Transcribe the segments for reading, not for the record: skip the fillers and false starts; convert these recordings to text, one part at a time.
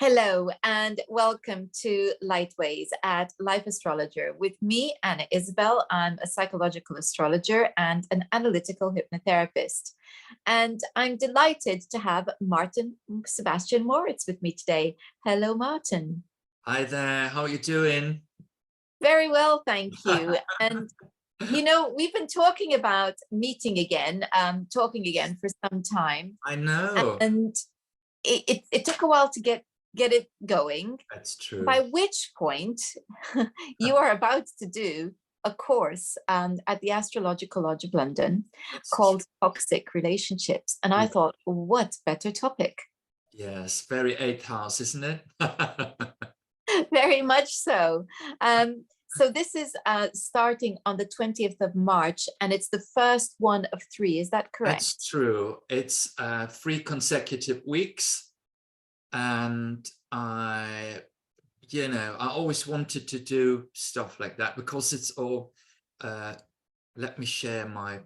Hello and welcome to Lightways at Life Astrologer. With me, Anna Isabel. I'm a psychological astrologer and an analytical hypnotherapist. And I'm delighted to have Martin Sebastian Moritz with me today. Hello, Martin. Hi there, how are you doing? Very well, thank you. And you know, we've been talking about meeting again, talking again for some time. I know. And it took a while to get it going. That's true. By which point you are about to do a course at the Astrological Lodge of London called Toxic Relationships. And I thought, what better topic? Yes, very 8th house, isn't it? Very much so. So this is starting on the 20th of March, and it's the first one of 3. Is that correct? That's true. It's 3 consecutive weeks. And I always wanted to do stuff like that because it's all, let me share hold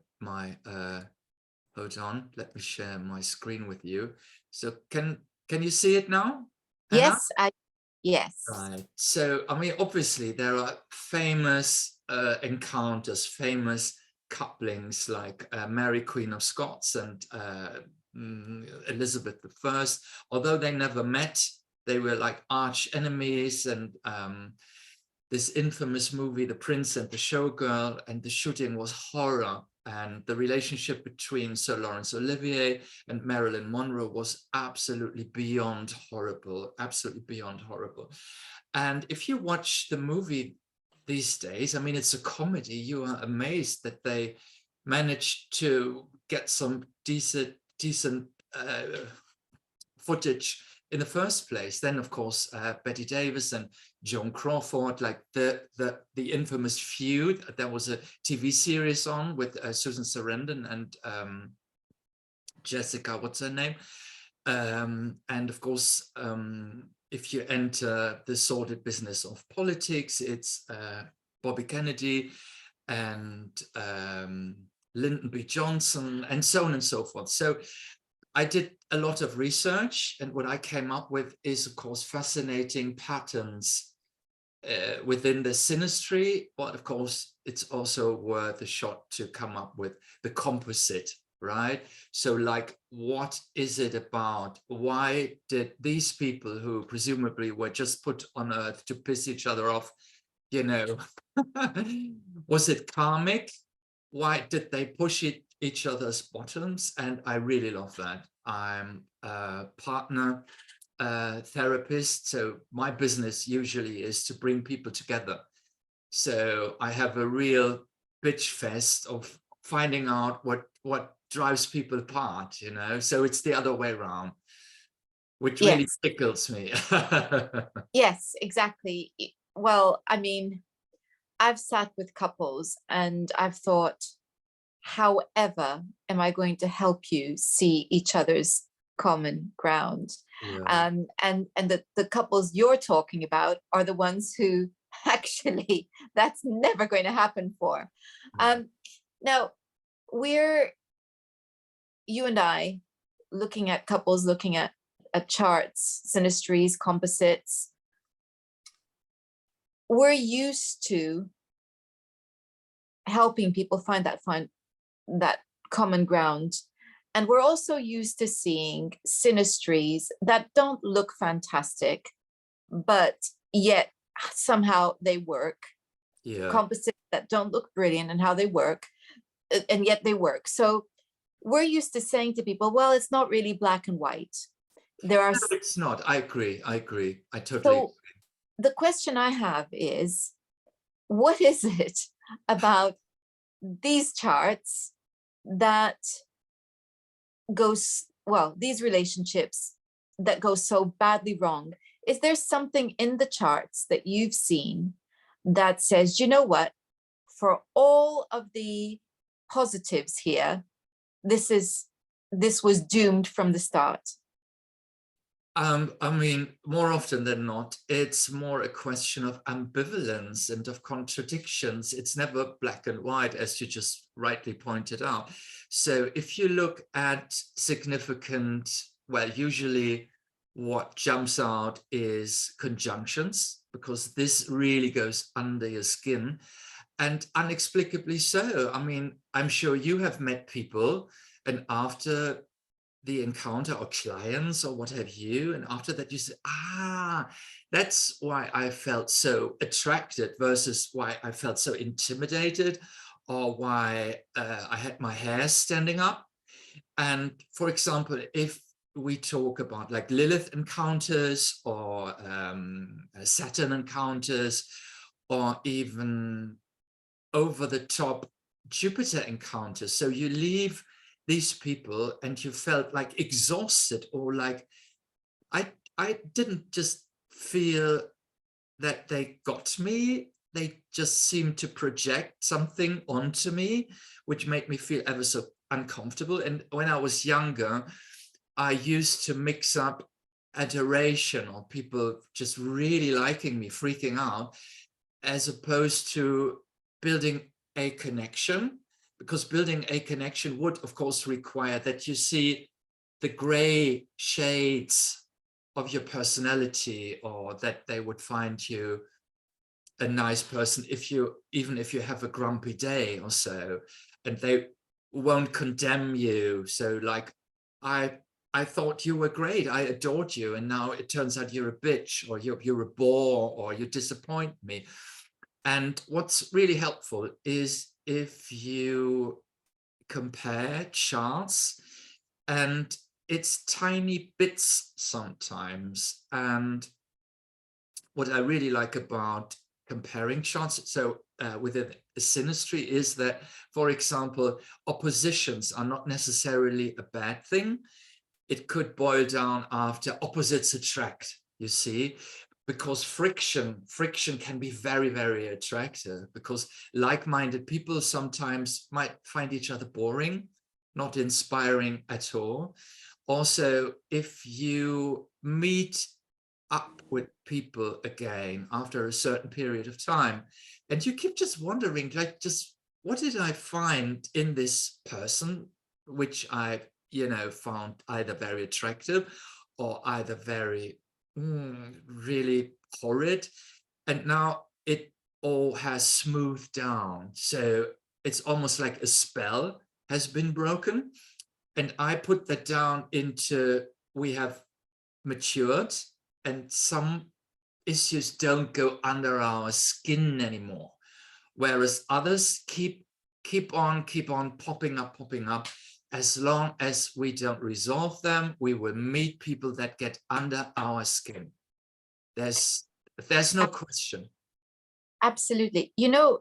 on, let me share my screen with you. So can you see it now? Anna? Yes, yes. Right. So, I mean, obviously there are famous encounters, famous couplings like Mary, Queen of Scots and Elizabeth I. Although they never met, they were like arch enemies. And this infamous movie, The Prince and the Showgirl, and the shooting was horror. And the relationship between Sir Laurence Olivier and Marilyn Monroe was absolutely beyond horrible, absolutely beyond horrible. And if you watch the movie these days, I mean, it's a comedy. You are amazed that they managed to get some decent footage in the first place. Then, of course, Betty Davis and Joan Crawford, like the infamous feud. There was a TV series on with Susan Sarandon and Jessica, what's her name? And of course, if you enter the sordid business of politics, it's Bobby Kennedy and Lyndon B. Johnson, and so on and so forth. So I did a lot of research, and what I came up with is, of course, fascinating patterns within the synastry, but of course, it's also worth a shot to come up with the composite, right? So like, what is it about? Why did these people who presumably were just put on earth to piss each other off, you know, was it karmic? Why did they push each other's bottoms? And I really love that. I'm a partner therapist, so my business usually is to bring people together. So I have a real bitch fest of finding out what drives people apart, you know. So it's the other way around, which really tickles me. Yes, exactly. Well, I mean, I've sat with couples and I've thought, however am I going to help you see each other's common ground? Yeah. And the couples you're talking about are the ones who actually that's never going to happen for. Now, you and I, looking at couples, looking at charts, synastries, composites, we're used to helping people find that common ground. And we're also used to seeing synastries that don't look fantastic, but yet somehow they work. Yeah. Composites that don't look brilliant and how they work, and yet they work. So we're used to saying to people, well, it's not really black and white. There are. No, it's not. I agree. I totally agree. The question I have is, what is it about these charts that these relationships that go so badly wrong? Is there something in the charts that you've seen that says, you know what, for all of the positives here, this was doomed from the start? I mean, more often than not, it's more a question of ambivalence and of contradictions. It's never black and white, as you just rightly pointed out. So if you look at significant, well, usually what jumps out is conjunctions, because this really goes under your skin, and inexplicably so. I mean, I'm sure you have met people, and after the encounter, or clients or what have you, and after that you say, that's why I felt so attracted versus why I felt so intimidated, or why I had my hair standing up. And for example, if we talk about like Lilith encounters, or Saturn encounters, or even over the top Jupiter encounters, so you leave these people and you felt like exhausted, or like I didn't just feel that they got me, they just seemed to project something onto me, which made me feel ever so uncomfortable. And when I was younger, I used to mix up adoration, or people just really liking me, freaking out, as opposed to building a connection, because building a connection would of course require that you see the gray shades of your personality, or that they would find you a nice person even if you have a grumpy day or so, and they won't condemn you. So like, I thought you were great, I adored you, and now it turns out you're a bitch, or you're a bore, or you disappoint me. And what's really helpful is if you compare charts, and it's tiny bits sometimes. And what I really like about comparing charts, so within synastry, is that, for example, oppositions are not necessarily a bad thing. It could boil down after opposites attract, you see, because friction can be very, very attractive, because like-minded people sometimes might find each other boring, not inspiring at all. Also, if you meet up with people again after a certain period of time, and you keep just wondering, like, just what did I find in this person which I found either very attractive, or either very really horrid, and now it all has smoothed down. So it's almost like a spell has been broken. And I put that down into, we have matured, and some issues don't go under our skin anymore, whereas others keep on popping up. As long as we don't resolve them, we will meet people that get under our skin. There's no question. Absolutely. You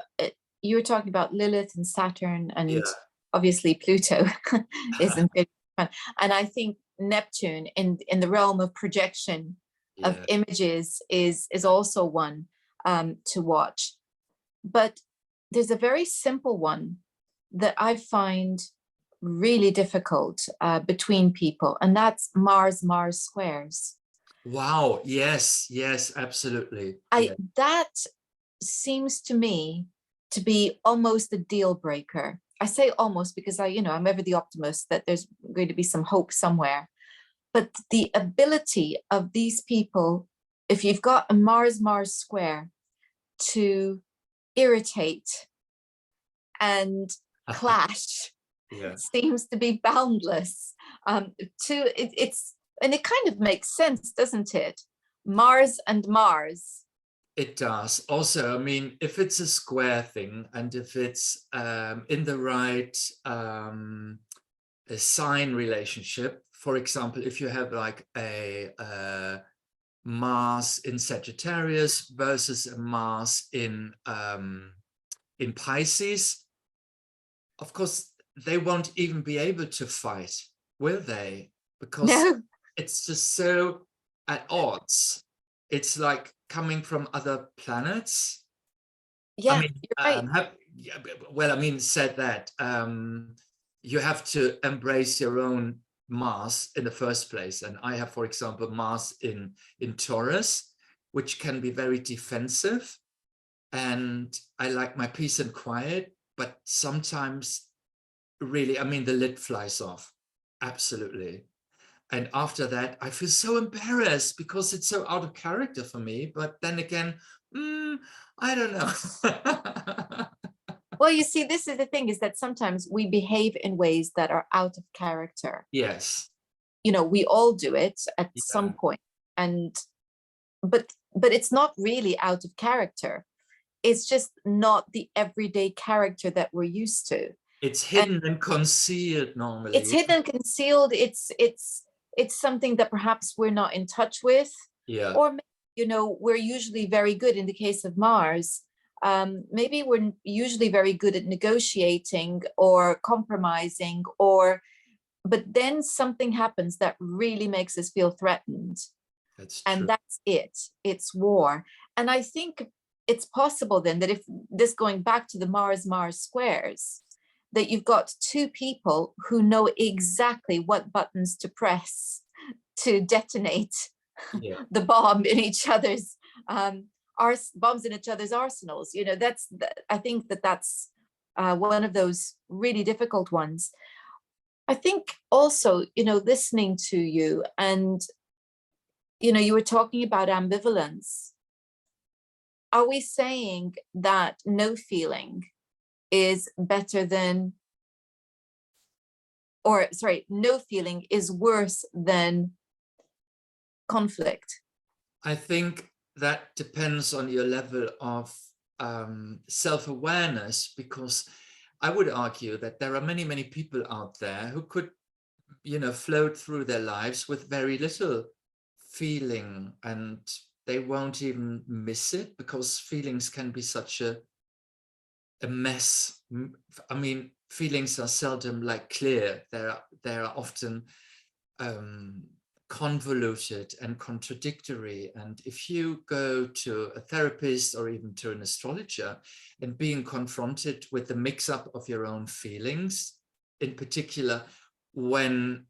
were talking about Lilith and Saturn, and Yeah. obviously Pluto isn't very fun. And I think Neptune in the realm of projection of images is also one to watch. But there's a very simple one that I find really difficult between people, and that's Mars squares. Wow. Yes, absolutely. That seems to me to be almost a deal breaker. I say almost because I'm ever the optimist that there's going to be some hope somewhere. But the ability of these people, if you've got a Mars square, to irritate and clash seems to be boundless. And it kind of makes sense, doesn't it? Mars and Mars. It does. Also, I mean, if it's a square thing, and if it's in the right a sign relationship, for example, if you have like a Mars in Sagittarius versus a Mars in Pisces, of course, they won't even be able to fight, will they? Because it's just so at odds. It's like coming from other planets. Yeah, I mean, you're right. well, I mean, said that you have to embrace your own Mars in the first place. And I have, for example, Mars in Taurus, which can be very defensive. And I like my peace and quiet, but sometimes really, I mean, the lid flies off. Absolutely. And after that, I feel so embarrassed because it's so out of character for me. But then again, I don't know. Well, you see, this is the thing, is that sometimes we behave in ways that are out of character. Yes. You know, we all do it at some Yeah. point, and but it's not really out of character. It's just not the everyday character that we're used to. It's And hidden and concealed it's normally. hidden, concealed. It's something that perhaps we're not in touch with, Yeah. or you know, we're usually very good in the case of Mars. Maybe we're usually very good at negotiating or compromising, or but then something happens that really makes us feel threatened, That's and true. that's it. It's war. And I think it's possible then that, if this, going back to the Mars squares, that you've got two people who know exactly what buttons to press to detonate Yeah. the bomb in each other's bombs in each other's arsenals. You know, I think that's one of those really difficult ones. I think also, you know, listening to you, and you know, you were talking about ambivalence. Are we saying that no feeling is better than, or sorry, no feeling is worse than conflict? I think that depends on your level of self-awareness, because I would argue that there are many, many people out there who could, you know, float through their lives with very little feeling, and they won't even miss it, because feelings can be such a mess. I mean, feelings are seldom like clear. They're often convoluted and contradictory. And if you go to a therapist or even to an astrologer and being confronted with the mix-up of your own feelings, in particular when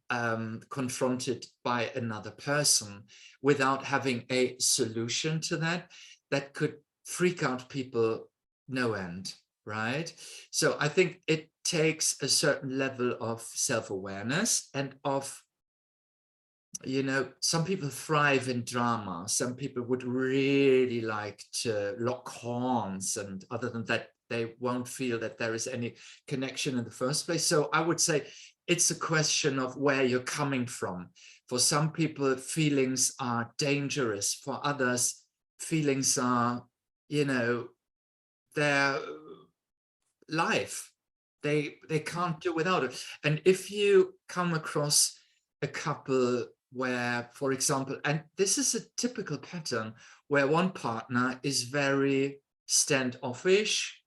confronted by another person, without having a solution to that, that could freak out people no end, right? So I think it takes a certain level of self-awareness and of, you know, some people thrive in drama. Some people would really like to lock horns, and other than that, they won't feel that there is any connection in the first place. So I would say it's a question of where you're coming from. For some people, feelings are dangerous. For others, feelings are, you know, their life. They can't do without it. And if you come across a couple where, for example, and this is a typical pattern, where one partner is very standoffish,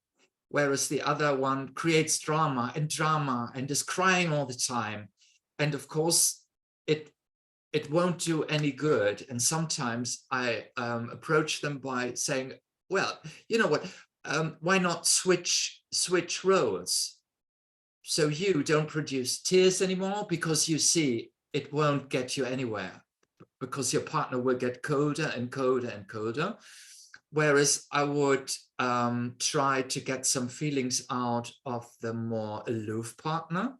whereas the other one creates drama and is crying all the time. And of course, it won't do any good. And sometimes I approach them by saying, well, you know what, why not switch roles? So you don't produce tears anymore, because you see it won't get you anywhere, because your partner will get colder and colder and colder. Whereas I would try to get some feelings out of the more aloof partner.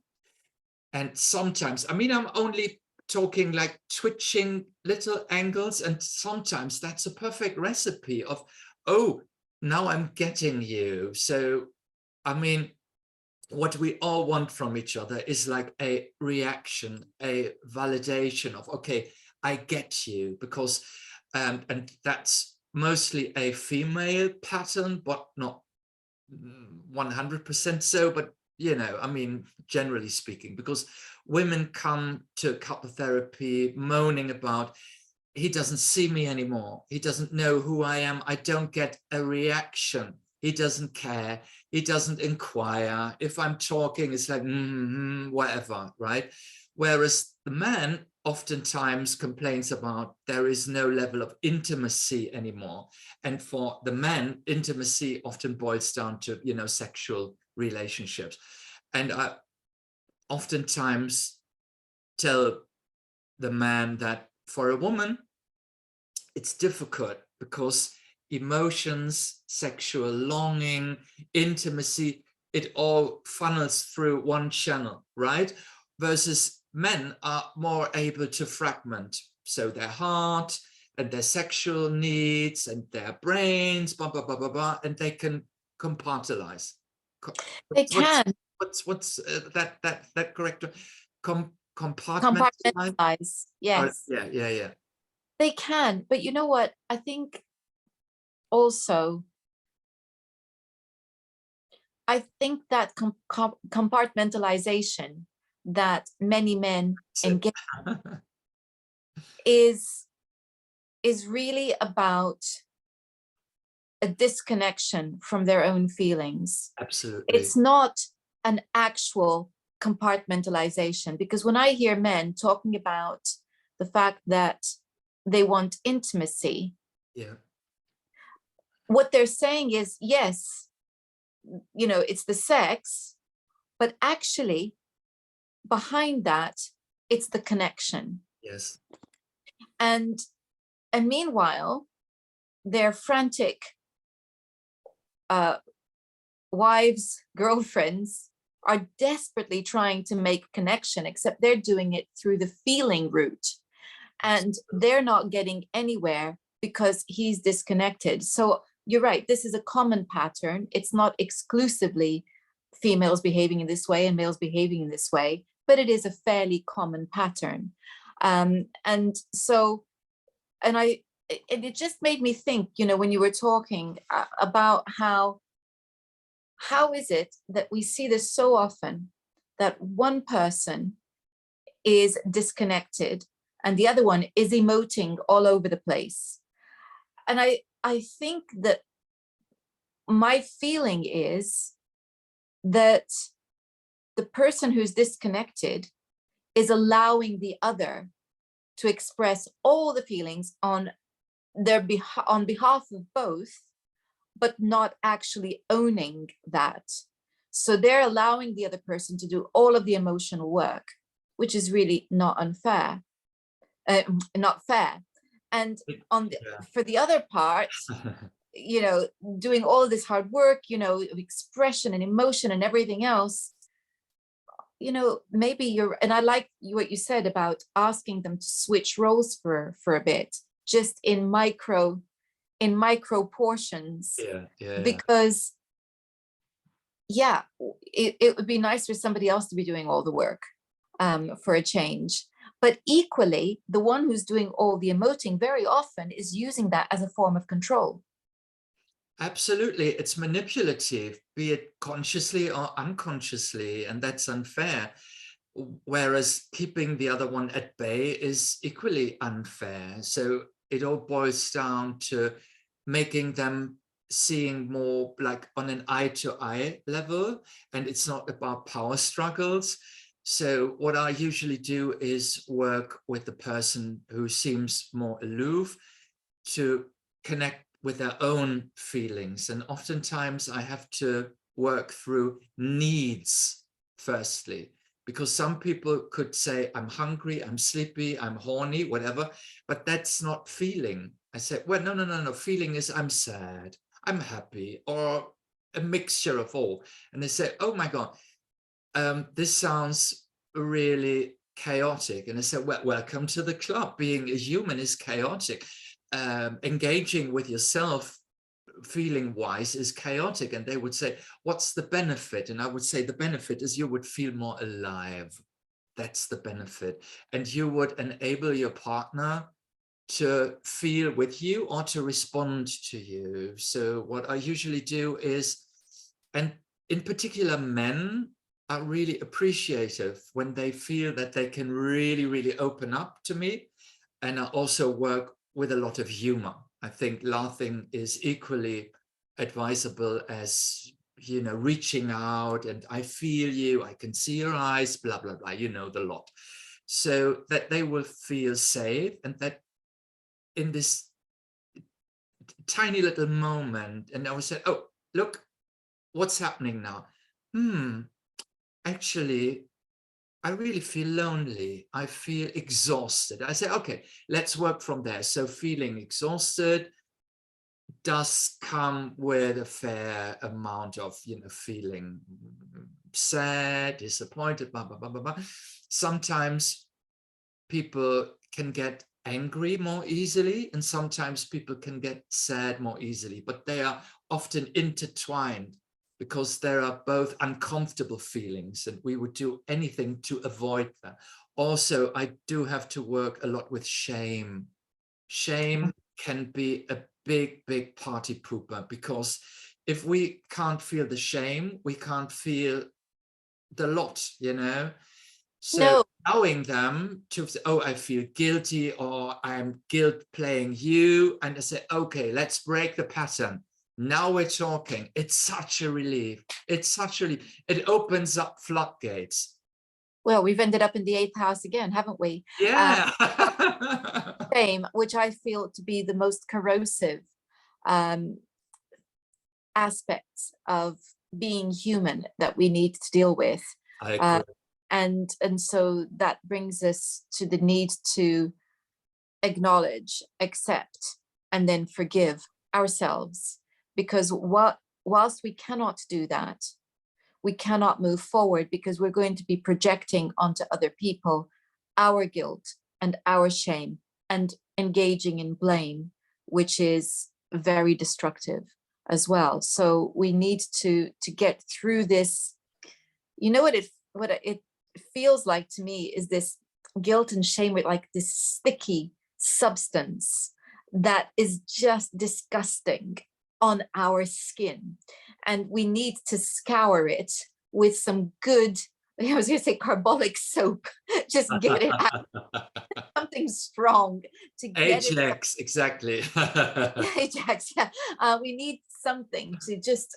And sometimes, I mean, I'm only talking like twitching little angles, and sometimes that's a perfect recipe of, oh, now I'm getting you. So, I mean, what we all want from each other is like a reaction, a validation of, okay, I get you, because and that's mostly a female pattern, but not 100% so, but you know, I mean, generally speaking, because women come to couple therapy moaning about, he doesn't see me anymore, he doesn't know who I am, I don't get a reaction, he doesn't care, he doesn't inquire, if I'm talking it's like whatever, right? Whereas the man oftentimes complains about there is no level of intimacy anymore, and for the man, intimacy often boils down to, you know, sexual relationships. And I oftentimes tell the man that for a woman it's difficult, because emotions, sexual longing, intimacy, it all funnels through one channel, right? Versus men are more able to fragment. So their heart and their sexual needs and their brains, blah, blah, blah, blah, blah, and they can compartmentalize. They What's can that correct? Compartmentalize? compartmentalize. Oh, Yes, yeah. they can. But you know what? I think also, I think that compartmentalization that many men engage is really about a disconnection from their own feelings. Absolutely. It's not an actual compartmentalization, because when I hear men talking about the fact that they want intimacy, Yeah. what they're saying is, yes, you know, it's the sex, but actually behind that, it's the connection. Yes. And meanwhile, their frantic wives, girlfriends are desperately trying to make connection, except they're doing it through the feeling route. And they're not getting anywhere because he's disconnected. So you're right, this is a common pattern. It's not exclusively females behaving in this way and males behaving in this way, but it is a fairly common pattern. And so, and it just made me think, you know, when you were talking about how is it that we see this so often, that one person is disconnected and the other one is emoting all over the place? And I think that my feeling is that the person who's disconnected is allowing the other to express all the feelings on on behalf of both, but not actually owning that. So they're allowing the other person to do all of the emotional work, which is really not unfair, not fair. And on the, for the other part, you know, doing all of this hard work, you know, of expression and emotion and everything else, you know, maybe you're, and I like what you said about asking them to switch roles for a bit, just in micro portions. Because yeah, it would be nice for somebody else to be doing all the work, for a change. But equally, the one who's doing all the emoting very often is using that as a form of control. Absolutely, it's manipulative, be it consciously or unconsciously, and that's unfair. Whereas keeping the other one at bay is equally unfair. So it all boils down to making them seeing more like on an eye-to-eye level, and it's not about power struggles. So what I usually do is work with the person who seems more aloof to connect with their own feelings. And oftentimes I have to work through needs firstly, because some people could say, I'm hungry, I'm sleepy, I'm horny, whatever, but that's not feeling. I say, well, no. Feeling is I'm sad, I'm happy, or a mixture of all. And they say, oh my God, this sounds really chaotic. And I said, well, welcome to the club. Being a human is chaotic. Engaging with yourself feeling wise is chaotic. And they would say, what's the benefit? And I would say the benefit is you would feel more alive. That's the benefit. And you would enable your partner to feel with you or to respond to you. So what I usually do is, and in particular men are really appreciative when they feel that they can really open up to me. And I also work with a lot of humor. I think laughing is equally advisable as, you know, reaching out and I feel you, I can see your eyes, blah, blah, blah, you know, the lot. So that they will feel safe, and that in this tiny little moment, and I would say, oh, look, what's happening now? Actually, I really feel lonely. I feel exhausted. I say, okay, let's work from there. So feeling exhausted, does come with a fair amount of, feeling sad, disappointed, blah, blah, blah, blah, blah. Sometimes people can get angry more easily, and sometimes people can get sad more easily, but they are often intertwined because there are both uncomfortable feelings, and we would do anything to avoid that. Also, I do have to work a lot with shame. Shame can be a big party pooper, because if we can't feel the shame, we can't feel the lot, So No, allowing them to say, oh, I feel guilty, or I'm guilt playing you, and I say, okay, let's break the pattern. Now we're talking. It's such a relief. It's such a relief. It opens up floodgates. well, we've ended up in the 8th house again, haven't we? Yeah. Shame, which I feel to be the most corrosive aspects of being human that we need to deal with. I agree. And so that brings us to the need to acknowledge, accept, and then forgive ourselves. Because whilst we cannot do that, we cannot move forward, because we're going to be projecting onto other people our guilt and our shame and engaging in blame, which is very destructive as well. So we need to get through this. You know what it feels like to me is this guilt and shame with like this sticky substance that is just disgusting on our skin, and we need to scour it with some good, I was going to say carbolic soap, just get it out, something strong to get it out. Ajax, exactly. Ajax, yeah. We need something to just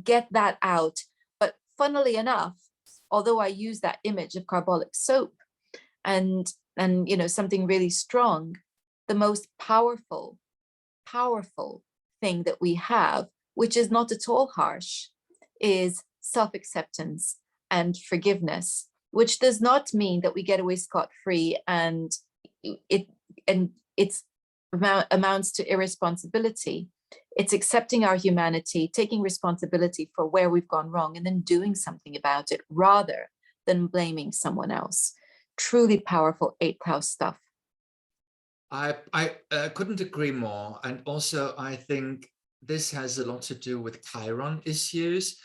get that out. But funnily enough, although I use that image of carbolic soap and something really strong, the most powerful thing that we have, which is not at all harsh, is self-acceptance and forgiveness, which does not mean that we get away scot-free and it's amounts to irresponsibility. It's accepting our humanity, taking responsibility for where we've gone wrong, and then doing something about it rather than blaming someone else. Truly powerful 8th house stuff. I couldn't agree more. And also, I think this has a lot to do with Chiron issues,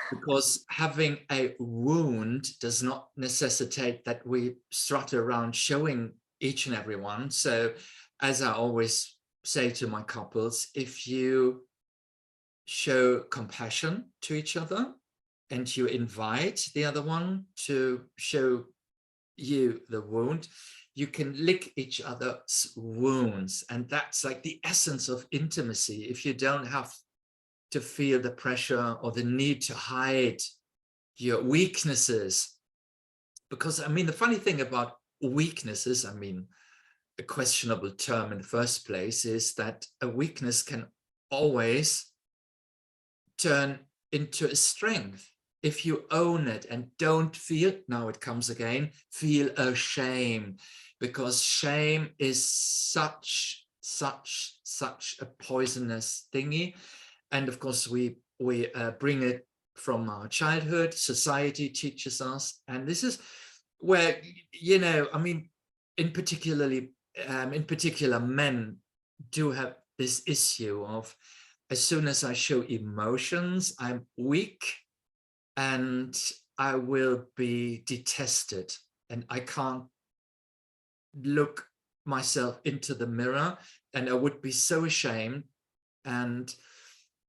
because having a wound does not necessitate that we strut around showing each and every one. So, as I always say to my couples, if you show compassion to each other and you invite the other one to show you the wound, you can lick each other's wounds. And that's like the essence of intimacy. If you don't have to feel the pressure or the need to hide your weaknesses. Because, I mean, the funny thing about weaknesses, I mean, a questionable term in the first place, is that a weakness can always turn into a strength if you own it and don't feel, now it comes again, feel ashamed, because shame is such a poisonous thingy. And of course we bring it from our childhood. Society teaches us, and this is where, I mean, in particular men do have this issue of, as soon as I show emotions, I'm weak and I will be detested, and I can't look myself into the mirror, and I would be so ashamed. And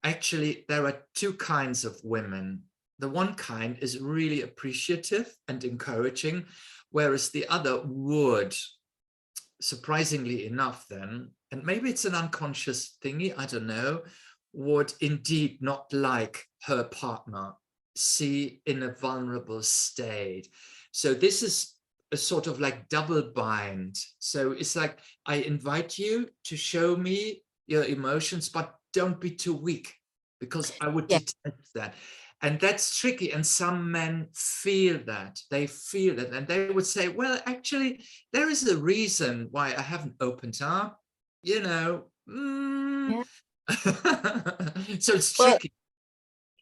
actually, there are two kinds of women. The one kind is really appreciative and encouraging, whereas the other would, surprisingly enough then, and maybe it's an unconscious thingy, I don't know, would indeed not like her partner see in a vulnerable state. So this is a sort of like double bind. So it's like, I invite you to show me your emotions, but don't be too weak, because I would detect that. And that's tricky. And some men feel that. They feel that. And they would say, well, actually, there is a reason why I haven't opened up, Yeah. So it's Well, tricky.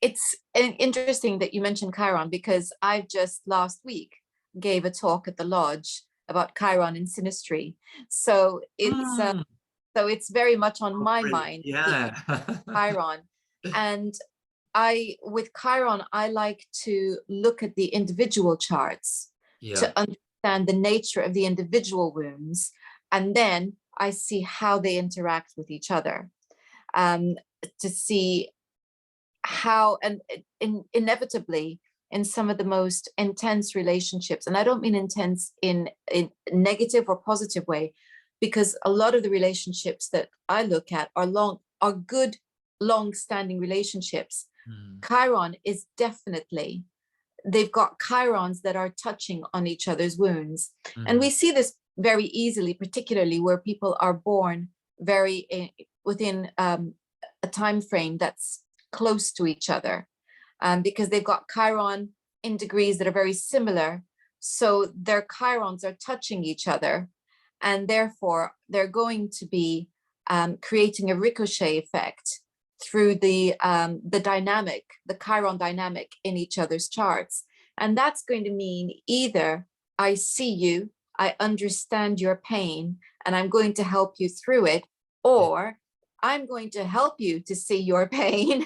it's interesting that you mentioned Chiron, because I've just last week gave a talk at the lodge about Chiron and Synastry. So Mm, it's very much on oh, my brilliant. mind, the Yeah. Chiron. And with Chiron, I like to look at the individual charts Yeah. to understand the nature of the individual wounds, and then I see how they interact with each other, um, to see how, and inevitably in some of the most intense relationships, and I don't mean intense in negative or positive way, because a lot of the relationships that I look at are good, long-standing relationships. Mm, Chiron is definitely, they've got chirons that are touching on each other's wounds. And mm, we see this very easily, particularly where people are born within a time frame that's close to each other, because they've got chiron in degrees that are very similar. So their chirons are touching each other, and therefore they're going to be creating a ricochet effect through the dynamic, the chiron dynamic in each other's charts. And that's going to mean either I see you, I understand your pain, and I'm going to help you through it, yeah. or I'm going to help you to see your pain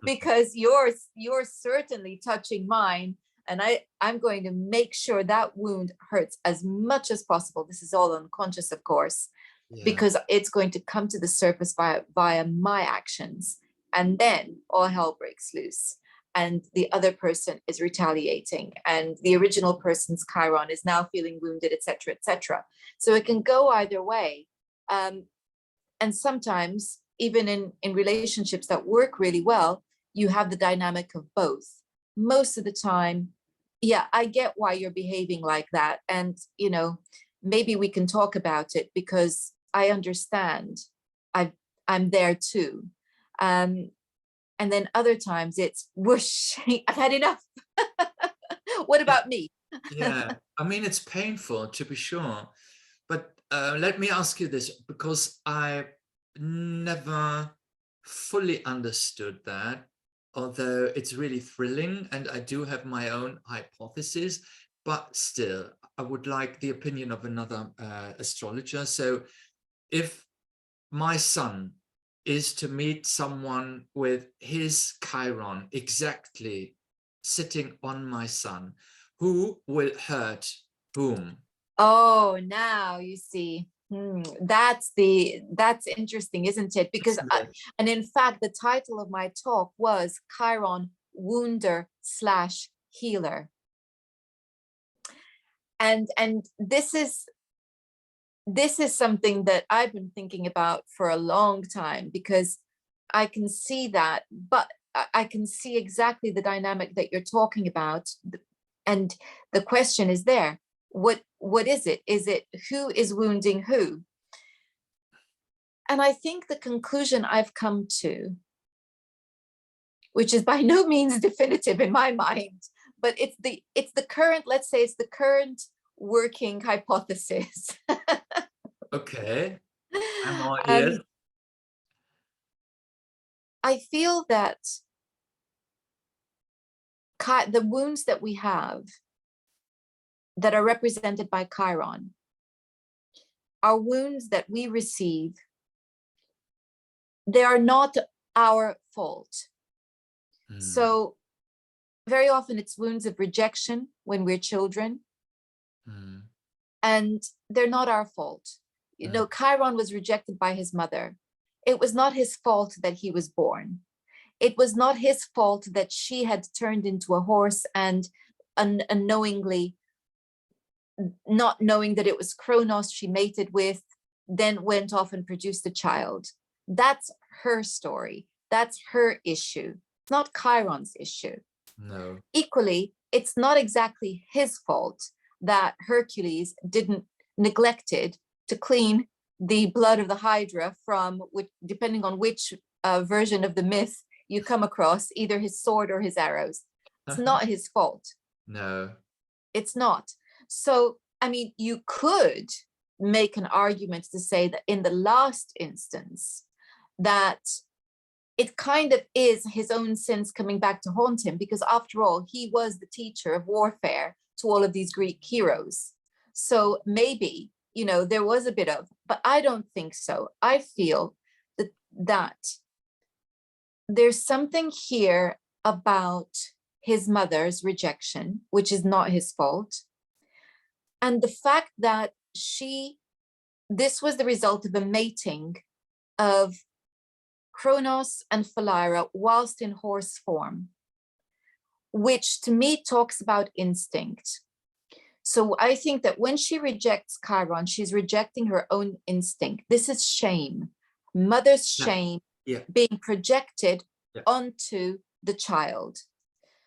because you're certainly touching mine, and I'm going to make sure that wound hurts as much as possible. This is all unconscious, of course, Yeah. because it's going to come to the surface via my actions, and then all hell breaks loose, and the other person is retaliating, and the original person's chiron is now feeling wounded, etc., etc. So it can go either way. And sometimes even in relationships that work really well, you have the dynamic of both. Most of the time, yeah, I get why you're behaving like that, and maybe we can talk about it, because I understand. I'm there too. um and then other times it's whoosh, I've had enough. What Yeah. about me? Yeah. I mean, it's painful to be sure. But let me ask you this, because I never fully understood that, although it's really thrilling and I do have my own hypothesis, but still, I would like the opinion of another astrologer. So if my son is to meet someone with his Chiron exactly sitting on my son, who will hurt whom? Oh, now you see. That's interesting, isn't it? Because Isn't it? and in fact, the title of my talk was Chiron Wounder slash Healer. And this is something that I've been thinking about for a long time, because I can see that, but I can see exactly the dynamic that you're talking about. And the question is there, what is it? Is it who is wounding who? And I think the conclusion I've come to, which is by no means definitive in my mind, but it's the current, let's say it's the current working hypothesis. Okay, I'm all ears. um, I feel that the wounds that we have that are represented by Chiron are wounds that we receive. They are not our fault. Mm, So very often it's wounds of rejection when we're children, mm, and they're not our fault. mm, Chiron was rejected by his mother. It was not his fault that he was born. It was not his fault that she had turned into a horse and unknowingly, not knowing that it was Kronos she mated with, then went off and produced a child. That's her story. That's her issue. It's not Chiron's issue. no. Equally, it's not exactly his fault that Hercules didn't neglected to clean the blood of the Hydra from, which, depending on which version of the myth you come across, either his sword or his arrows. It's not his fault. No. It's not. So, I mean, you could make an argument to say that in the last instance, that it kind of is his own sins coming back to haunt him, because after all, he was the teacher of warfare to all of these Greek heroes. So maybe, you know, there was a bit of, but I don't think so. I feel that there's something here about his mother's rejection, which is not his fault. And the fact that this was the result of a mating of Kronos and Philyra whilst in horse form, which to me talks about instinct. So I think that when she rejects Chiron, she's rejecting her own instinct. This is shame, mother's shame being projected onto the child.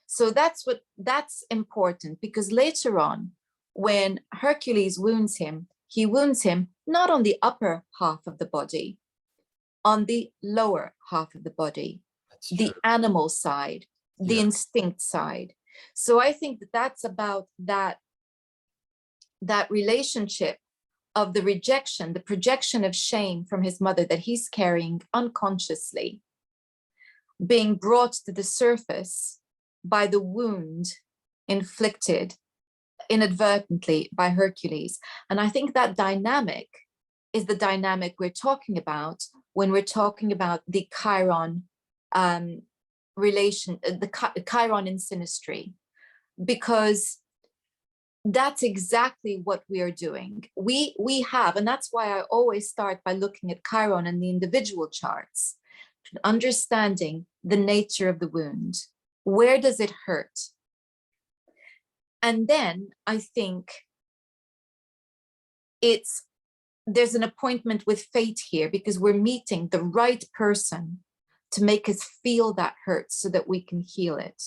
So that's important, because later on, when Hercules wounds him, he wounds him not on the upper half of the body, on the lower half of the body, the animal side, the instinct side. So I think that that's about that relationship of the rejection, the projection of shame from his mother that he's carrying unconsciously, being brought to the surface by the wound inflicted inadvertently by Hercules. And I think that dynamic is the dynamic we're talking about when we're talking about the Chiron relation, the Chiron in Synastry, because that's exactly what we are doing. We have, and that's why I always start by looking at Chiron and the individual charts, understanding the nature of the wound. Where does it hurt? And then I think there's an appointment with fate here, because we're meeting the right person to make us feel that hurt so that we can heal it.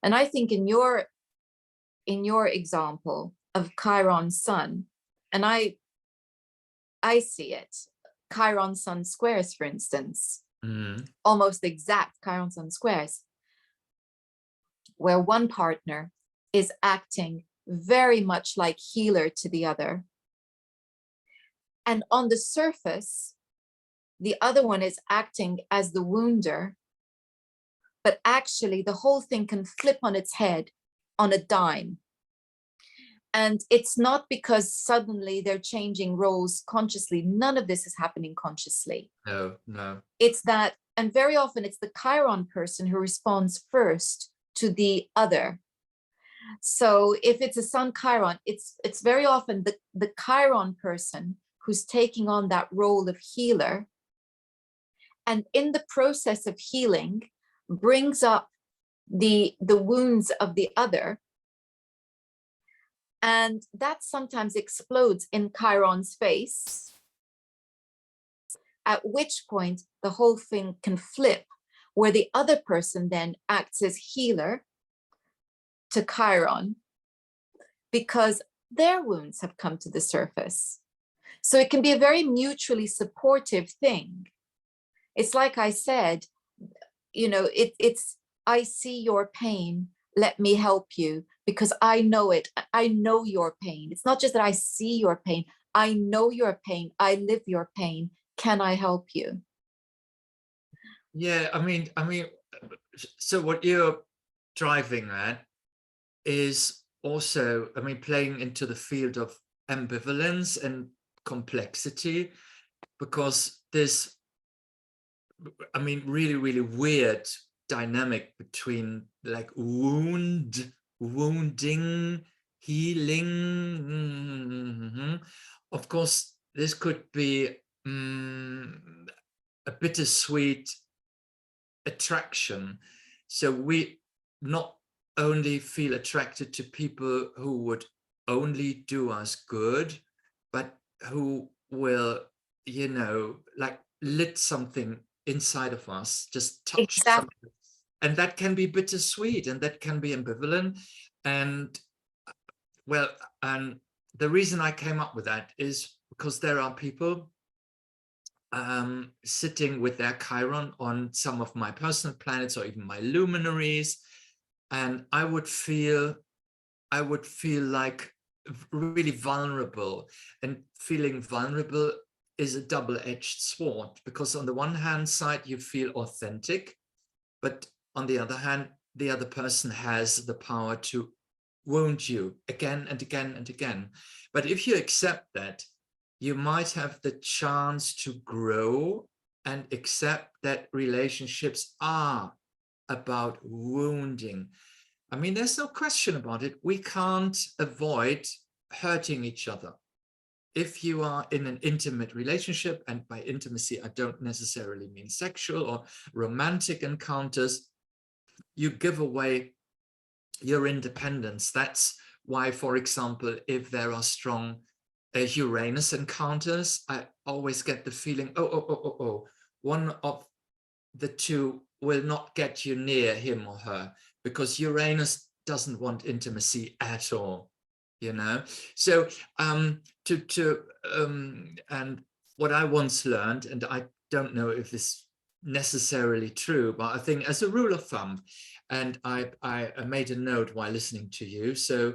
And I think in your example of Chiron's sun, and I see it, Chiron sun squares, for instance, almost exact Chiron sun squares, where one partner is acting very much like healer to the other. And on the surface, the other one is acting as the wounder, but actually the whole thing can flip on its head on a dime. And it's not because suddenly they're changing roles consciously. None of this is happening consciously. No. It's that, and very often it's the Chiron person who responds first to the other. So if it's a sun Chiron, it's very often the Chiron person who's taking on that role of healer. And in the process of healing, brings up the wounds of the other. And that sometimes explodes in Chiron's face, at which point the whole thing can flip, where the other person then acts as healer to Chiron, because their wounds have come to the surface. So it can be a very mutually supportive thing. It's like I said, you know, it's I see your pain, let me help you, because I know it. I know your pain. It's not just that I see your pain. I know your pain. I live your pain. Can I help you? Yeah, I mean, so what you're driving at is also, I mean, playing into the field of ambivalence and complexity, because there's, I mean, really, really weird dynamic between like wounding, healing. Of course, this could be a bittersweet attraction. So we not only feel attracted to people who would only do us good, but who will, you know, like lit something inside of us, just touch something. And that can be bittersweet, and that can be ambivalent. And well, and the reason I came up with that is because there are people sitting with their Chiron on some of my personal planets or even my luminaries, and I would feel like really vulnerable, and feeling vulnerable is a double-edged sword, because on the one hand side, you feel authentic, but on the other hand, the other person has the power to wound you again and again and again. But if you accept that, you might have the chance to grow and accept that relationships are about wounding. I mean, there's no question about it. We can't avoid hurting each other. If you are in an intimate relationship, and by intimacy, I don't necessarily mean sexual or romantic encounters, you give away your independence. That's why, for example, if there are strong Uranus encounters, I always get the feeling, one of the two will not get you near him or her, because Uranus doesn't want intimacy at all. You know, so and what I once learned, and I don't know if this necessarily true, but I think as a rule of thumb, and I made a note while listening to you, so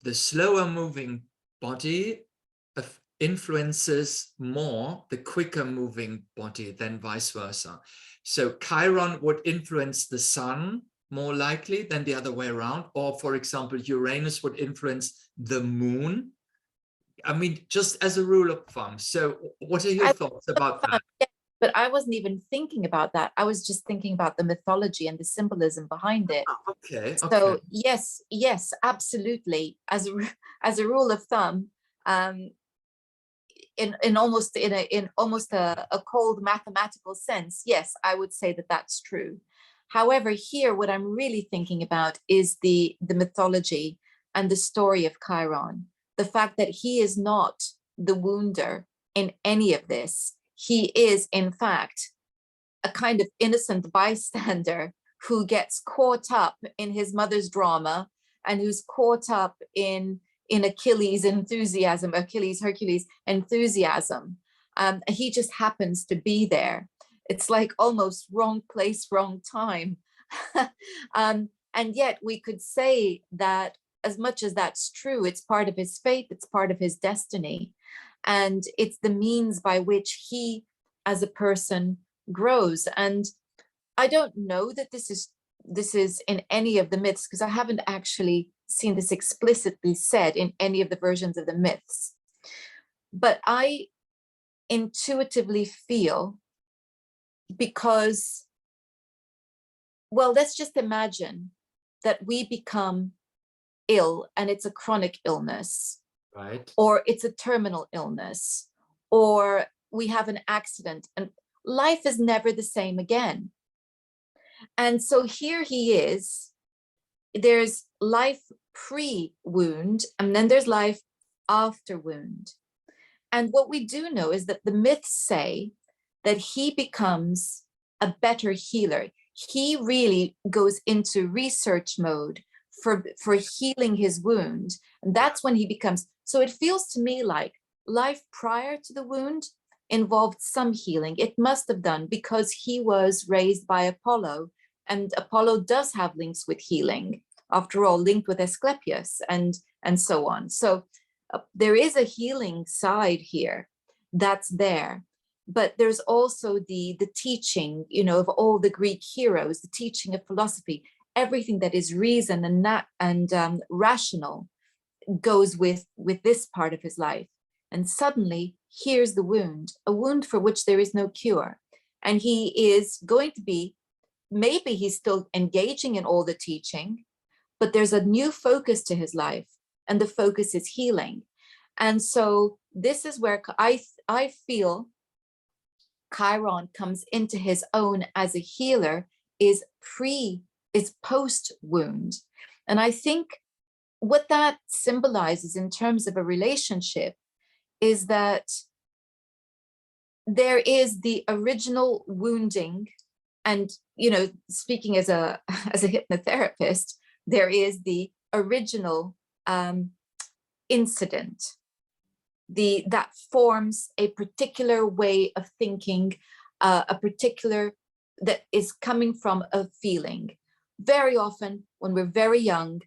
the slower moving body influences more the quicker moving body than vice versa. So Chiron would influence the sun more likely than the other way around, or for example, Uranus would influence the moon. I mean, just as a rule of thumb. So what are your thoughts about that? But I wasn't even thinking about that. I was just thinking about the mythology and the symbolism behind it. Okay. So yes, absolutely. As a rule of thumb, in almost a cold mathematical sense, yes, I would say that that's true. However, here, what I'm really thinking about is the mythology and the story of Chiron. The fact that he is not the wounder in any of this. He is, in fact, a kind of innocent bystander who gets caught up in his mother's drama and who's caught up in Hercules' enthusiasm. He just happens to be there. It's like almost wrong place, wrong time. And yet we could say that as much as that's true, it's part of his fate, it's part of his destiny. And it's the means by which he, as a person, grows. And I don't know that this is in any of the myths, because I haven't actually seen this explicitly said in any of the versions of the myths. But I intuitively feel, because, well, let's just imagine that we become ill and it's a chronic illness, right? Or it's a terminal illness, or we have an accident, and life is never the same again. And so here he is, there's life pre-wound, and then there's life after wound. And what we do know is that the myths say that he becomes a better healer. He really goes into research mode for healing his wound. And that's when he becomes, so it feels to me like life prior to the wound involved some healing. It must have done, because he was raised by Apollo, and Apollo does have links with healing, after all, linked with Asclepius and so on. So there is a healing side here that's there. But there's also the teaching, of all the Greek heroes, the teaching of philosophy, everything that is reason and rational goes with this part of his life. And suddenly, here's the wound, a wound for which there is no cure. And he is going to be, maybe he's still engaging in all the teaching, but there's a new focus to his life, and the focus is healing. And so this is where I feel Chiron comes into his own as a healer, is post wound. And I think what that symbolizes in terms of a relationship is that there is the original wounding, and speaking as a hypnotherapist, there is the original incident, that forms a particular way of thinking, a particular, that is coming from a feeling. Very often when we're very young,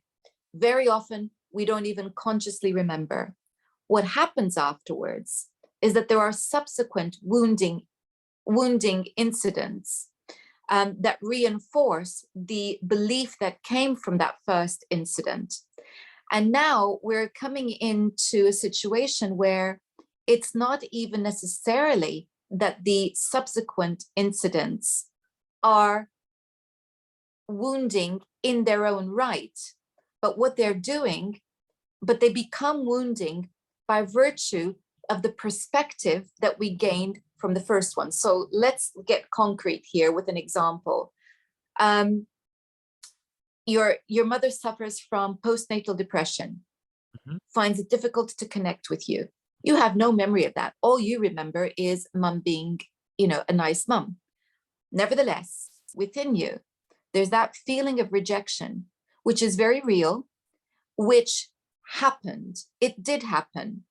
very often we don't even consciously remember. What happens afterwards is that there are subsequent wounding incidents that reinforce the belief that came from that first incident. And now we're coming into a situation where it's not even necessarily that the subsequent incidents are wounding in their own right, but what they're doing, but they become wounding by virtue of the perspective that we gained from the first one. So let's get concrete here with an example. Your mother suffers from postnatal depression, finds it difficult to connect with you. You have no memory of that. All you remember is mum being, a nice mum. Nevertheless, within you, there's that feeling of rejection, which is very real, which happened. It did happen,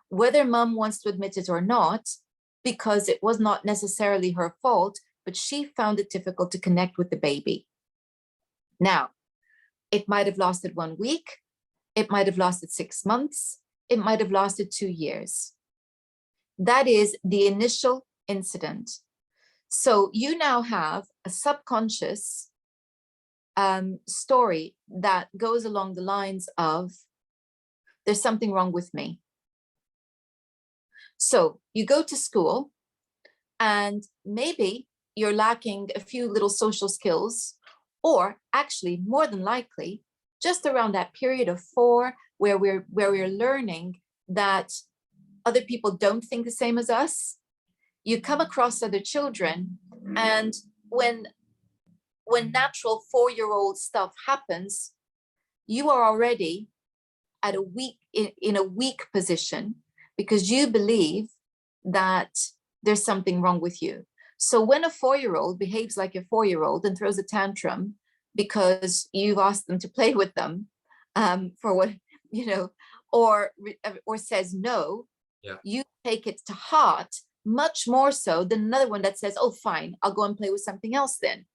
whether mum wants to admit it or not, because it was not necessarily her fault, but she found it difficult to connect with the baby. Now, it might have lasted 1 week. It might have lasted 6 months. It might have lasted 2 years. That is the initial incident. So you now have a subconscious story that goes along the lines of, there's something wrong with me. So you go to school and maybe you're lacking a few little social skills, or actually more than likely, just around that period of 4 where we're learning that other people don't think the same as us. You come across other children, and when natural 4-year-old stuff happens, you are already at a weak in a weak position, because you believe that there's something wrong with you. So when a 4-year-old behaves like a 4-year-old and throws a tantrum because you've asked them to play with them, for what, or says no, you take it to heart much more so than another one that says, oh, fine, I'll go and play with something else then.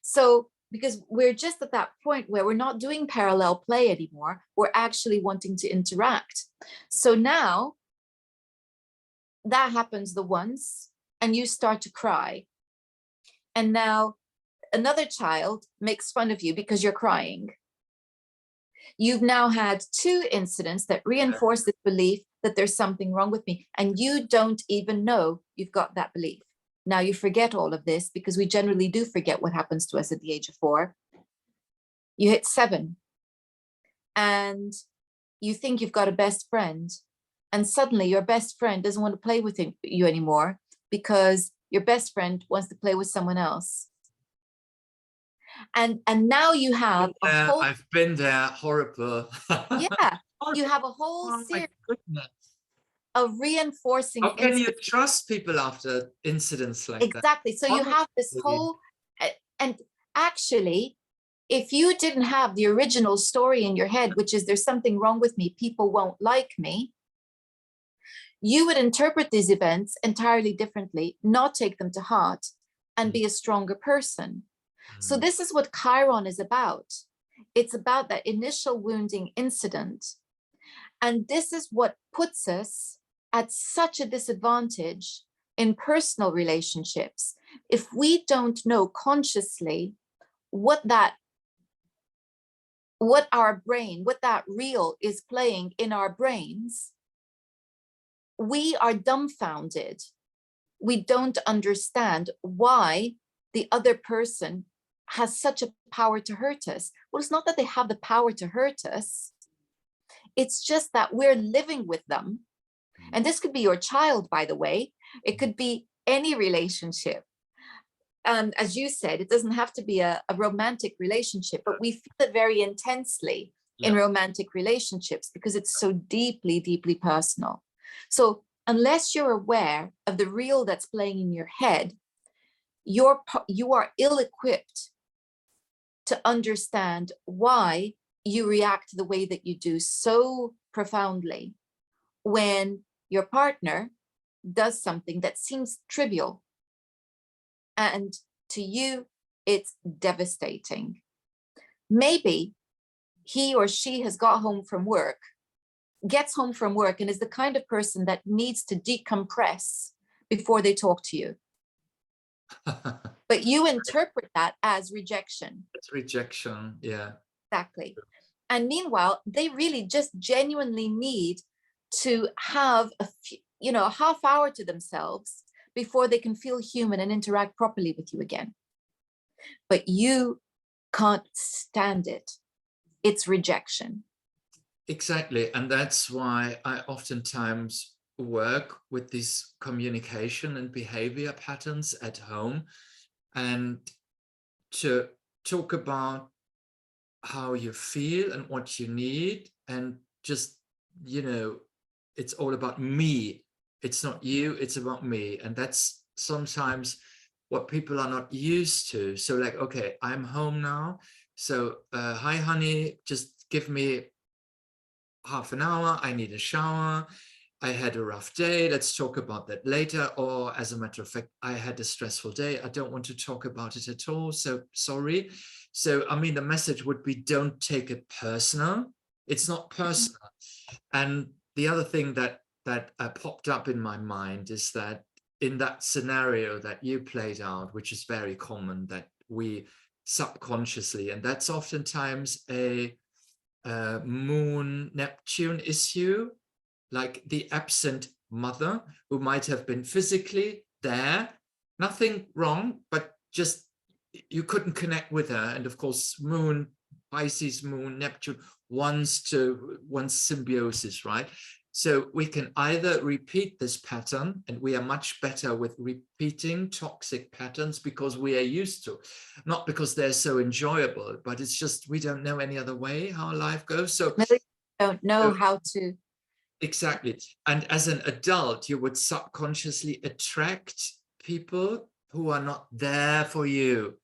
So because we're just at that point where we're not doing parallel play anymore, we're actually wanting to interact. So now that happens the once and you start to cry. And now another child makes fun of you because you're crying. You've now had 2 incidents that reinforce this belief that there's something wrong with me, and you don't even know you've got that belief. Now you forget all of this, because we generally do forget what happens to us at the age of 4. You hit 7 and you think you've got a best friend, and suddenly your best friend doesn't want to play with you anymore because your best friend wants to play with someone else. And now you have a whole... I've been there, horrible. Yeah, you have a whole series of reinforcing. How can you trust people after incidents like that? Exactly. So you have this whole, and actually, if you didn't have the original story in your head, which is there's something wrong with me, people won't like me, you would interpret these events entirely differently, not take them to heart, and be a stronger person. So this is what Chiron is about. It's about that initial wounding incident. And this is what puts us at such a disadvantage in personal relationships. If we don't know consciously what that reel is playing in our brains, we are dumbfounded. We don't understand why the other person has such a power to hurt us. Well, it's not that they have the power to hurt us. It's just that we're living with them. And this could be your child, by the way. It could be any relationship. As you said, it doesn't have to be a romantic relationship, but we feel it very intensely in romantic relationships because it's so deeply, deeply personal. So unless you're aware of the reel that's playing in your head, you are ill-equipped to understand why you react the way that you do so profoundly when your partner does something that seems trivial. And to you, it's devastating. Maybe he or she has got home from work gets home from work and is the kind of person that needs to decompress before they talk to you. But you interpret that as rejection. It's rejection, yeah. Exactly. And meanwhile, they really just genuinely need to have a half hour to themselves before they can feel human and interact properly with you again. But you can't stand it. It's rejection. Exactly. And that's why I oftentimes work with these communication and behavior patterns at home, and to talk about how you feel and what you need, and just, it's all about me. It's not you, it's about me. And that's sometimes what people are not used to. So like, okay, I'm home now. So hi honey, just give me half an hour. I need a shower. I had a rough day. Let's talk about that later. Or as a matter of fact, I had a stressful day. I don't want to talk about it at all. So sorry. So, I mean, the message would be, don't take it personal. It's not personal. And the other thing that popped up in my mind is that in that scenario that you played out, which is very common, that we subconsciously, and that's oftentimes a Moon Neptune issue, like the absent mother who might have been physically there, nothing wrong, but just you couldn't connect with her. And of course, Moon, Pisces, Moon, Neptune wants symbiosis, right? So we can either repeat this pattern, and we are much better with repeating toxic patterns because we are used to, not because they're so enjoyable, but it's just we don't know any other way how life goes. So don't know how to. Exactly. And as an adult, you would subconsciously attract people who are not there for you.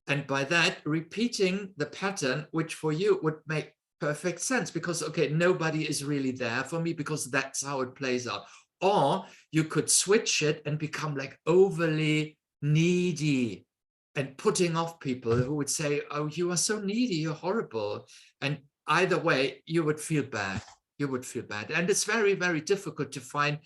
And by that, repeating the pattern, which for you would make perfect sense, because, okay, nobody is really there for me, because that's how it plays out. Or you could switch it and become like overly needy and putting off people who would say, oh, you are so needy, you're horrible. And either way, you would feel bad. You would feel bad. And it's very, very difficult to find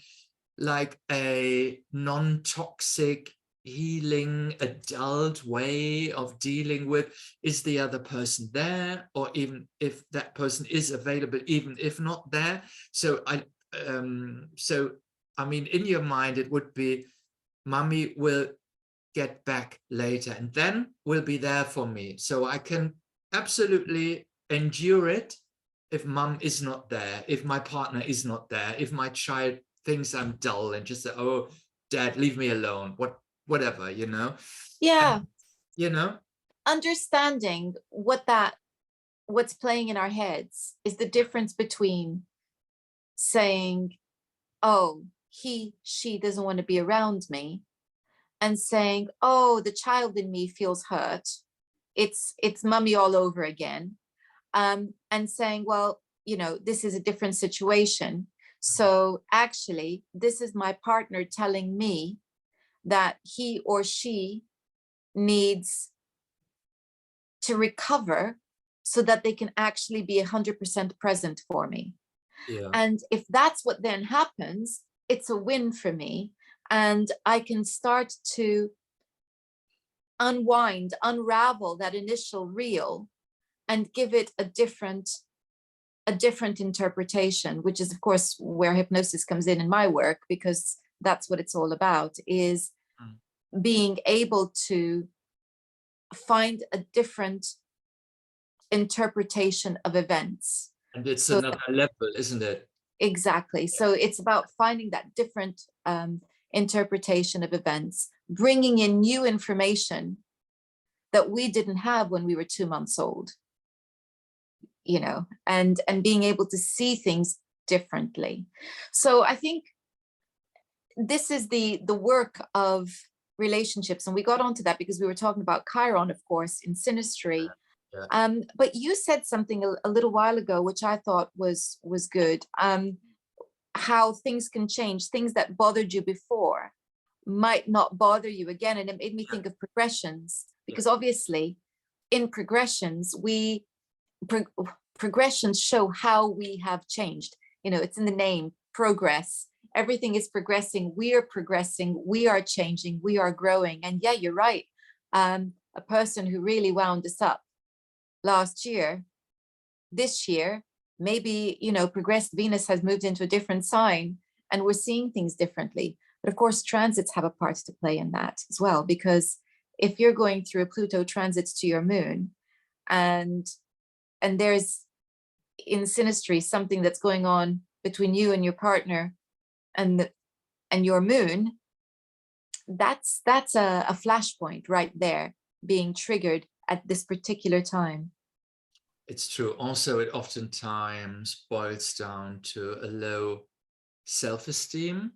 like a non-toxic, healing adult way of dealing with, is the other person there, or even if that person is available, even if not there. So I mean, in your mind, it would be, mommy will get back later and then will be there for me. So I can absolutely endure it if mom is not there, if my partner is not there, if my child thinks I'm dull and just say, oh, dad, leave me alone, whatever, Yeah. And, understanding what's playing in our heads is the difference between saying, oh, she doesn't want to be around me, and saying, oh, the child in me feels hurt. It's mummy all over again. And saying, well, this is a different situation. So actually, this is my partner telling me that he or she needs to recover so that they can actually be 100% present for me. yeah. And if that's what then happens, it's a win for me. And I can start to unravel that initial reel and give it a different interpretation, which is, of course, where hypnosis comes in my work, because that's what it's all about, is being able to find a different interpretation of events. And it's another level, isn't it? Exactly. So it's about finding that different interpretation of events, bringing in new information that we didn't have when we were 2 months old, and being able to see things differently. So I think this is the work of relationships. And we got onto that because we were talking about Chiron, of course, in Synastry. Yeah. But you said something a little while ago, which I thought was good. How things can change. Things that bothered you before might not bother you again. And it made me think of progressions, because obviously in progressions, progressions show how we have changed. it's in the name, progress. Everything is progressing. We are progressing. We are changing. We are growing. And yeah, you're right. A person who really wound us up last year, this year, maybe, progressed Venus has moved into a different sign and we're seeing things differently. But of course, transits have a part to play in that as well, because if you're going through a Pluto transit to your moon and there's in synastry something that's going on between you and your partner and your moon, that's a flashpoint right there being triggered at this particular time. It's true. Also, it oftentimes boils down to a low self-esteem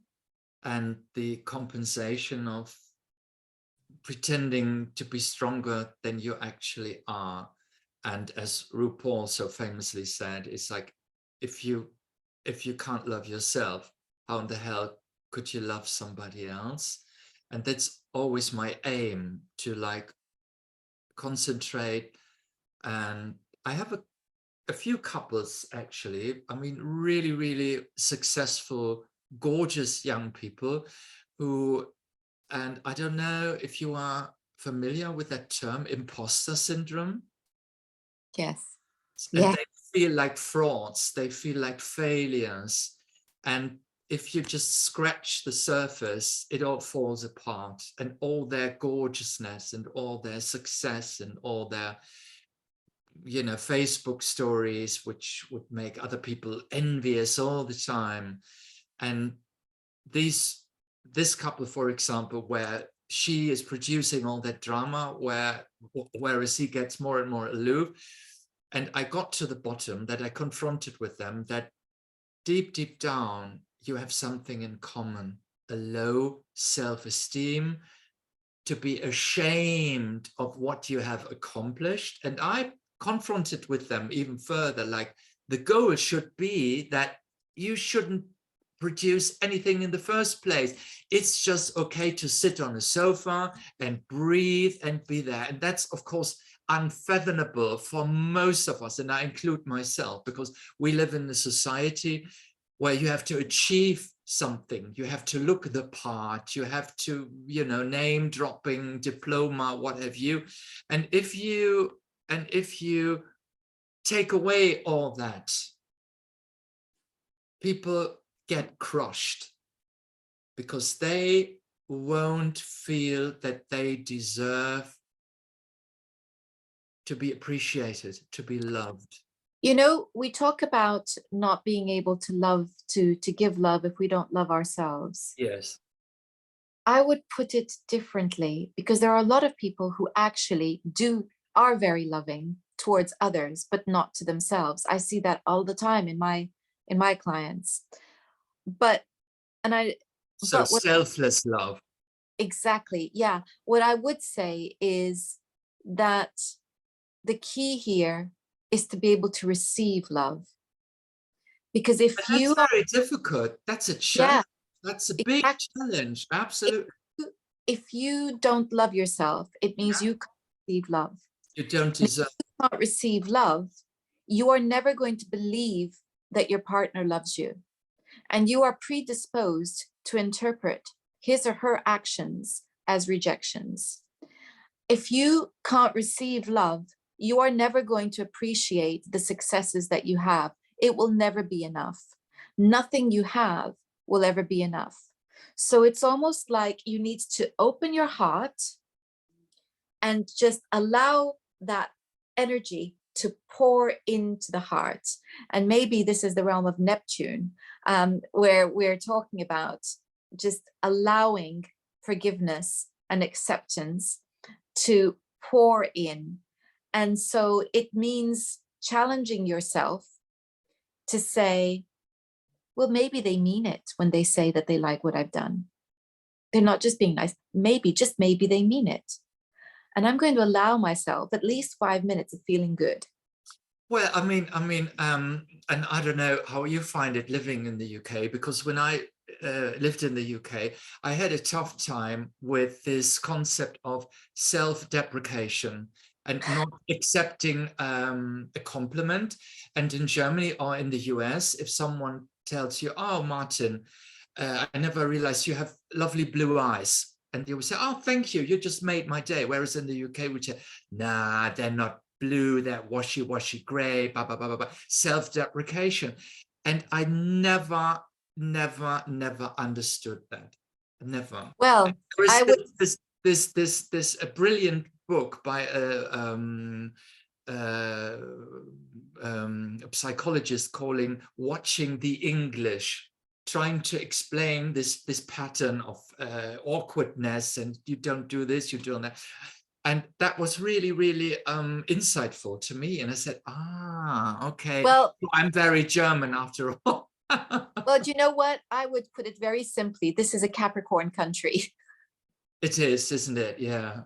and the compensation of pretending to be stronger than you actually are. And as RuPaul so famously said, it's like, if you can't love yourself, how in the hell could you love somebody else? And that's always my aim, to like concentrate. And I have a few couples, actually, I mean, really, really successful, gorgeous young people who, and I don't know if you are familiar with that term, imposter syndrome. Yes. And Yeah. they feel like frauds, they feel like failures. And if you just scratch the surface, it all falls apart, and all their gorgeousness and all their success and all their, Facebook stories, which would make other people envious all the time. And this couple, for example, where she is producing all that drama, whereas he gets more and more aloof. And I got to the bottom, that I confronted with them, that deep down, you have something in common, a low self-esteem, to be ashamed of what you have accomplished. And I confronted with them even further, like, the goal should be that you shouldn't produce anything in the first place. It's just okay to sit on a sofa and breathe and be there. And that's, of course, unfathomable for most of us, and I include myself, because we live in a society where you have to achieve something, you have to look the part, you have to, name dropping, diploma, what have you. And if you take away all that, people get crushed because they won't feel that they deserve to be appreciated, to be loved. We talk about not being able to love, to give love if we don't love ourselves. Yes. I would put it differently, because there are a lot of people who actually are very loving towards others, but not to themselves. I see that all the time in my clients. So selfless love. Exactly. Yeah. What I would say is that the key here is to be able to receive love. Because that's very difficult. That's a challenge. Yeah, that's a big challenge. Absolutely. If you don't love yourself, it means you can't receive love. You don't deserve. If you can't receive love, you are never going to believe that your partner loves you. And you are predisposed to interpret his or her actions as rejections. If you can't receive love, you are never going to appreciate the successes that you have. It will never be enough. Nothing you have will ever be enough. So it's almost like you need to open your heart and just allow that energy to pour into the heart. And maybe this is the realm of Neptune, where we're talking about just allowing forgiveness and acceptance to pour in. And so it means challenging yourself to say, well, maybe they mean it when they say that they like what I've done. They're not just being nice. Maybe, just maybe they mean it. And I'm going to allow myself at least 5 minutes of feeling good. Well, I mean, and I don't know how you find it living in the UK, because when I lived in the UK, I had a tough time with this concept of self-deprecation and not accepting a compliment. And in Germany or in the US, if someone tells you, oh, Martin, I never realized you have lovely blue eyes. And you would say, oh, thank you. You just made my day. Whereas in the UK, we say, nah, they're not blue. They're washy gray, blah, blah, blah, blah, blah. Self-deprecation. And I never understood that. Never. Well, There I would. this a brilliant book by a psychologist calling Watching the English, trying to explain this pattern of awkwardness, and you don't do this, you do that. And that was really insightful to me. And I said, okay, Well, I'm very German after all. well, do you know what? I would put it very simply. This is a Capricorn country. It is, isn't it? Yeah.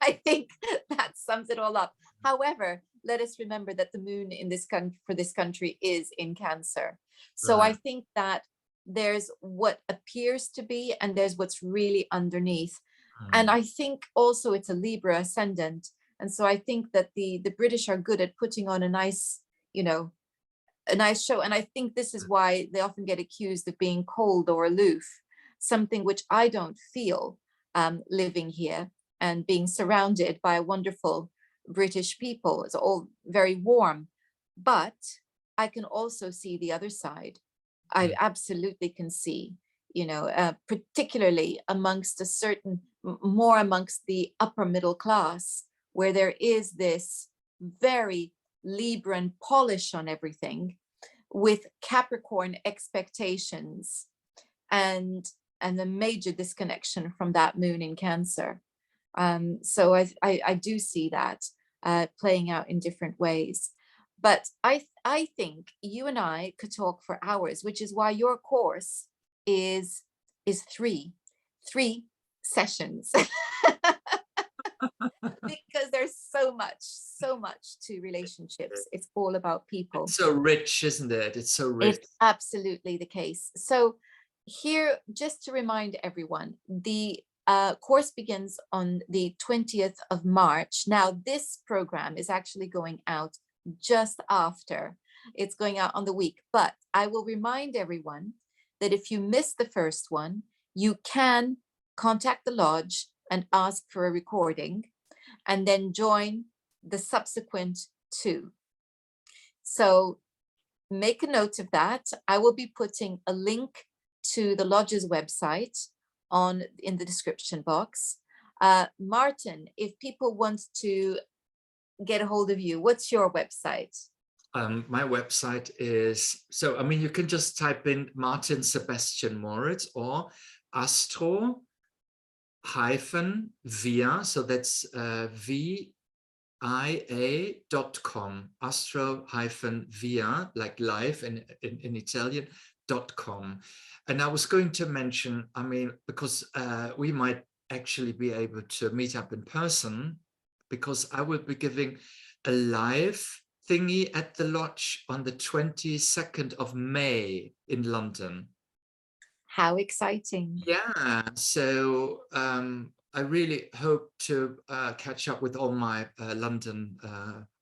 I think that sums it all up. However, let us remember that the moon in this country, for this country, is in Cancer. So Right. I think that there's what appears to be, and there's what's really underneath. And I think also it's a Libra ascendant. And so I think that the British are good at putting on a nice, a nice show. And I think this is why they often get accused of being cold or aloof, something which I don't feel living here and being surrounded by wonderful British people. It's all very warm, but I can also see the other side. I absolutely can see, particularly amongst more amongst the upper middle class, where there is this very Libran polish on everything, with Capricorn expectations and the major disconnection from that moon in Cancer. So I do see that playing out in different ways. But I think you and I could talk for hours, which is why your course is three sessions. Because there's so much to relationships. It's all about people. It's so rich, isn't it? It's so rich. It's absolutely the case. So here, just to remind everyone, the course begins on the 20th of March. Now, this program is actually going out just after. It's going out on the week, but I will remind everyone that if you miss the first one, you can contact the lodge and ask for a recording, and then join the subsequent two. So make a note of that. I will be putting a link to the lodge's website in the description box. Martin, if people want to get a hold of you, what's your website? My website is, you can just type in Martin Sebastian Moritz or astro-via, so that's via.com, astro-via, like live in Italian.com. And I was going to mention, because we might actually be able to meet up in person, because I will be giving a live thingy at the lodge on the 22nd of May in London. How exciting. Yeah, so I really hope to catch up with all my London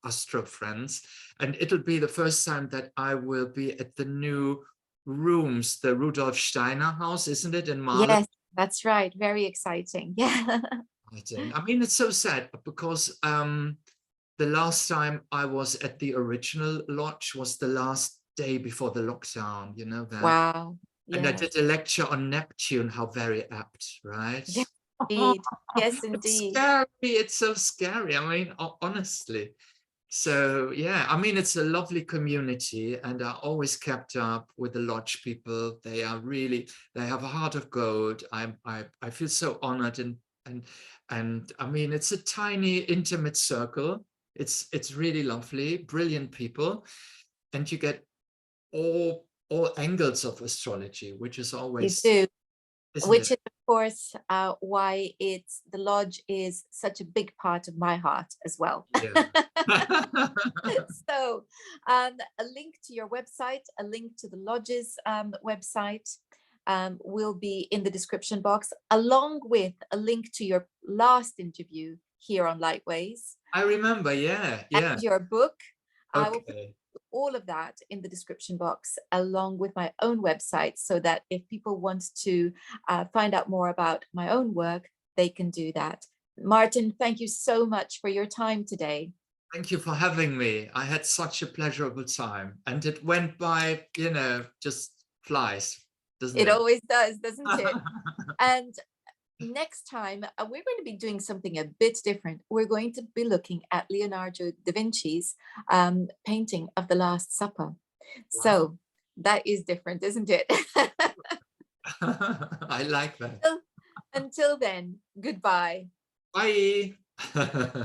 astro friends, and it'll be the first time that I will be at the new rooms, the Rudolf Steiner house, isn't it, in Marlow? Yes, that's right. Very exciting. Yeah. It's so sad because the last time I was at the original lodge was the last day before the lockdown, you know that. Wow. And I did a lecture on Neptune, how very apt, right? Yes, indeed. Yes, indeed. It's scary. It's so scary. Honestly. So yeah, it's a lovely community, and I always kept up with the lodge people. They have a heart of gold. I feel so honored, and it's a tiny, intimate circle. It's really lovely, brilliant people, and you get all angles of astrology, which is always, you do, which is of course why the lodge is such a big part of my heart as well. Yeah. So a link to your website, a link to the lodge's website will be in the description box, along with a link to your last interview here on Lightways. I remember, yeah. And your book. Okay. I will put all of that in the description box, along with my own website, so that if people want to find out more about my own work, they can do that. Martin, thank you so much for your time today. Thank you for having me. I had such a pleasurable time, and it went by, just flies, doesn't It it? always does, doesn't it? And next time, we're going to be doing something a bit different. We're going to be looking at Leonardo da Vinci's painting of the Last Supper. Wow. So that is different, isn't it? I like that. Until then, goodbye. Bye.